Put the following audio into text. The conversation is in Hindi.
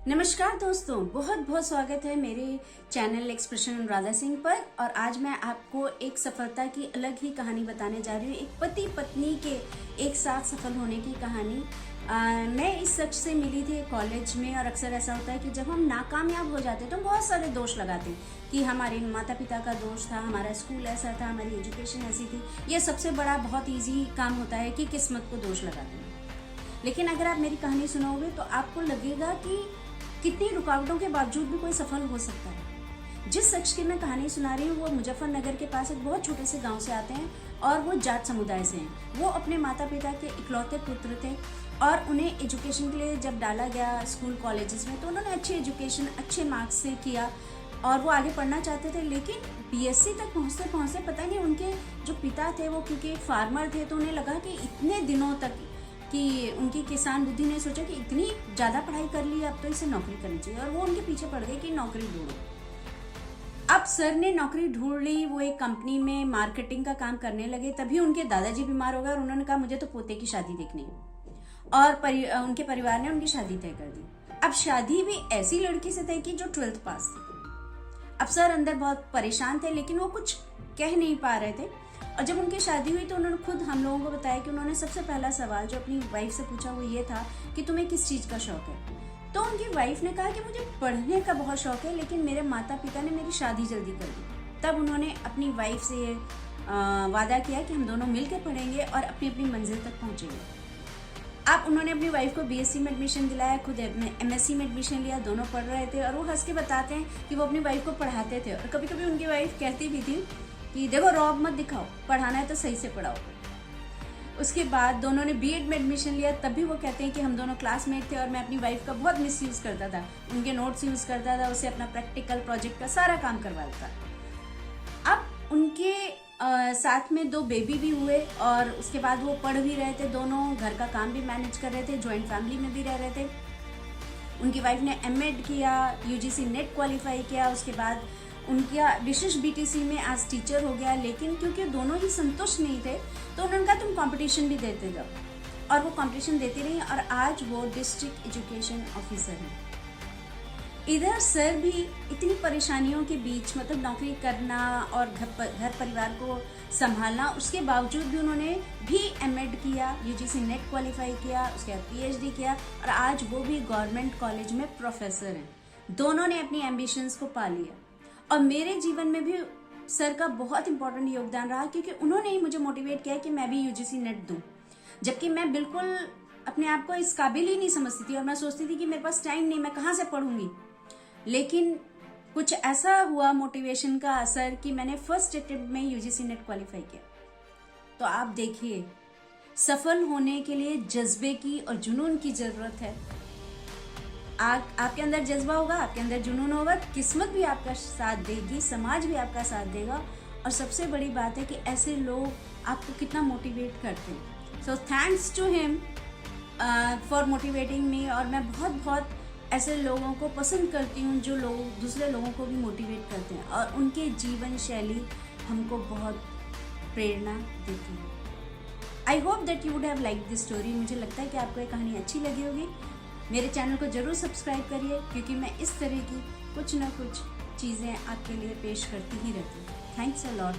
नमस्कार दोस्तों, बहुत बहुत स्वागत है मेरे चैनल एक्सप्रेशन अनुराधा सिंह पर। और आज मैं आपको एक सफलता की अलग ही कहानी बताने जा रही हूँ। एक पति पत्नी के एक साथ सफल होने की कहानी। मैं इस शख्स से मिली थी कॉलेज में, और अक्सर ऐसा होता है कि जब हम नाकामयाब हो जाते हैं तो हम बहुत सारे दोष लगाते हैं कि हमारे माता पिता का दोष था, हमारा स्कूल ऐसा था, हमारी एजुकेशन ऐसी थी। ये सबसे बड़ा बहुत ईजी काम होता है कि किस्मत को दोष लगाते हैं। लेकिन अगर आप मेरी कहानी सुनोगे तो आपको लगेगा कि कितनी रुकावटों के बावजूद भी कोई सफल हो सकता है। जिस शख्स की मैं कहानी सुना रही हूँ वो मुजफ्फरनगर के पास एक बहुत छोटे से गांव से आते हैं और वो जाट समुदाय से हैं। वो अपने माता पिता के इकलौते पुत्र थे और उन्हें एजुकेशन के लिए जब डाला गया स्कूल कॉलेजेस में तो उन्होंने अच्छी एजुकेशन अच्छे मार्क्स से किया और वो आगे पढ़ना चाहते थे। लेकिन बीएससी तक पहुँचते पहुँचते पता नहीं उनके जो पिता थे वो क्योंकि फार्मर थे तो उन्हें लगा कि इतने दिनों तक कि उनकी किसान बुद्धि ने सोचा कि इतनी ज़्यादा पढ़ाई कर ली अब तो इसे नौकरी करनी चाहिए, और वो उनके पीछे पड़ गए कि नौकरी ढूंढो। अब सर ने नौकरी ढूंढ ली, वो एक कंपनी में मार्केटिंग का काम करने लगे। तभी उनके दादाजी बीमार हो गए और उन्होंने कहा मुझे तो पोते की शादी देखनी है, और उनके परिवार ने उनकी शादी तय कर दी। अब शादी भी ऐसी लड़की से तय की जो 12th पास थी। अब सर अंदर बहुत परेशान थे लेकिन वो कुछ कह नहीं पा रहे थे। और जब उनकी शादी हुई तो उन्होंने खुद हम लोगों को बताया कि उन्होंने सबसे पहला सवाल जो अपनी वाइफ से पूछा वो ये था कि तुम्हें किस चीज़ का शौक है। तो उनकी वाइफ ने कहा कि मुझे पढ़ने का बहुत शौक है लेकिन मेरे माता पिता ने मेरी शादी जल्दी कर दी। तब उन्होंने अपनी वाइफ से ये वादा किया कि हम दोनों मिलकर पढ़ेंगे और अपनी अपनी मंजिल तक पहुंचेंगे। अब उन्होंने अपनी वाइफ को बीएससी में एडमिशन दिलाया, खुद एमएससी में एडमिशन लिया। दोनों पढ़ रहे थे और वो हंस के बताते हैं कि वो अपनी वाइफ को पढ़ाते थे। और कभी कभी उनकी वाइफ कहती भी थी कि देखो रौब मत दिखाओ, पढ़ाना है तो सही से पढ़ाओ। उसके बाद दोनों ने बीएड में एडमिशन लिया। तब भी वो कहते हैं कि हम दोनों क्लासमेट थे और मैं अपनी वाइफ का बहुत मिसयूज करता था, उनके नोट्स यूज करता था, उसे अपना प्रैक्टिकल प्रोजेक्ट का सारा काम करवाता था। अब उनके साथ में 2 बेबी भी हुए और उसके बाद वो पढ़ भी रहे थे, दोनों घर का काम भी मैनेज कर रहे थे, ज्वाइंट फैमिली में भी रह रहे थे। उनकी वाइफ ने एमएड किया, यूजीसी नेट क्वालिफाई किया। उसके बाद उनका विशेष बीटीसी में आज टीचर हो गया। लेकिन क्योंकि दोनों ही संतुष्ट नहीं थे तो उन्होंने कहा तुम कंपटीशन भी देते जाओ, और वो कंपटीशन देती रही और आज वो डिस्ट्रिक्ट एजुकेशन ऑफिसर हैं। इधर सर भी इतनी परेशानियों के बीच मतलब नौकरी करना और घर परिवार को संभालना, उसके बावजूद भी उन्होंने भी एमएड किया, यूजीसी नेट क्वालिफाई किया, उसके बाद पीएचडी किया और आज वो भी गवर्नमेंट कॉलेज में प्रोफेसर हैं। दोनों ने अपनी एम्बिशंस को पा लिया। और मेरे जीवन में भी सर का बहुत इंपॉर्टेंट योगदान रहा क्योंकि उन्होंने ही मुझे मोटिवेट किया कि मैं भी यूजीसी नेट दूं, जबकि मैं बिल्कुल अपने आप को इस काबिल ही नहीं समझती थी और मैं सोचती थी कि मेरे पास टाइम नहीं, मैं कहाँ से पढ़ूंगी। लेकिन कुछ ऐसा हुआ मोटिवेशन का असर कि मैंने फर्स्ट अटेम्प्ट में यूजीसी नेट क्वालिफाई किया। तो आप देखिए, सफल होने के लिए जज्बे की और जुनून की जरूरत है। आपके अंदर जज्बा होगा, आपके अंदर जुनून होगा, किस्मत भी आपका साथ देगी, समाज भी आपका साथ देगा। और सबसे बड़ी बात है कि ऐसे लोग आपको कितना मोटिवेट करते हैं। So thanks to him for motivating me. और मैं बहुत बहुत ऐसे लोगों को पसंद करती हूँ जो लोग दूसरे लोगों को भी मोटिवेट करते हैं और उनके जीवन शैली हमको बहुत प्रेरणा देती है। I hope that you would have like this story. मुझे लगता है कि आपको ये कहानी अच्छी लगी होगी। मेरे चैनल को जरूर सब्सक्राइब करिए क्योंकि मैं इस तरह की कुछ ना कुछ चीज़ें आपके लिए पेश करती ही रहती हूँ। Thanks a lot.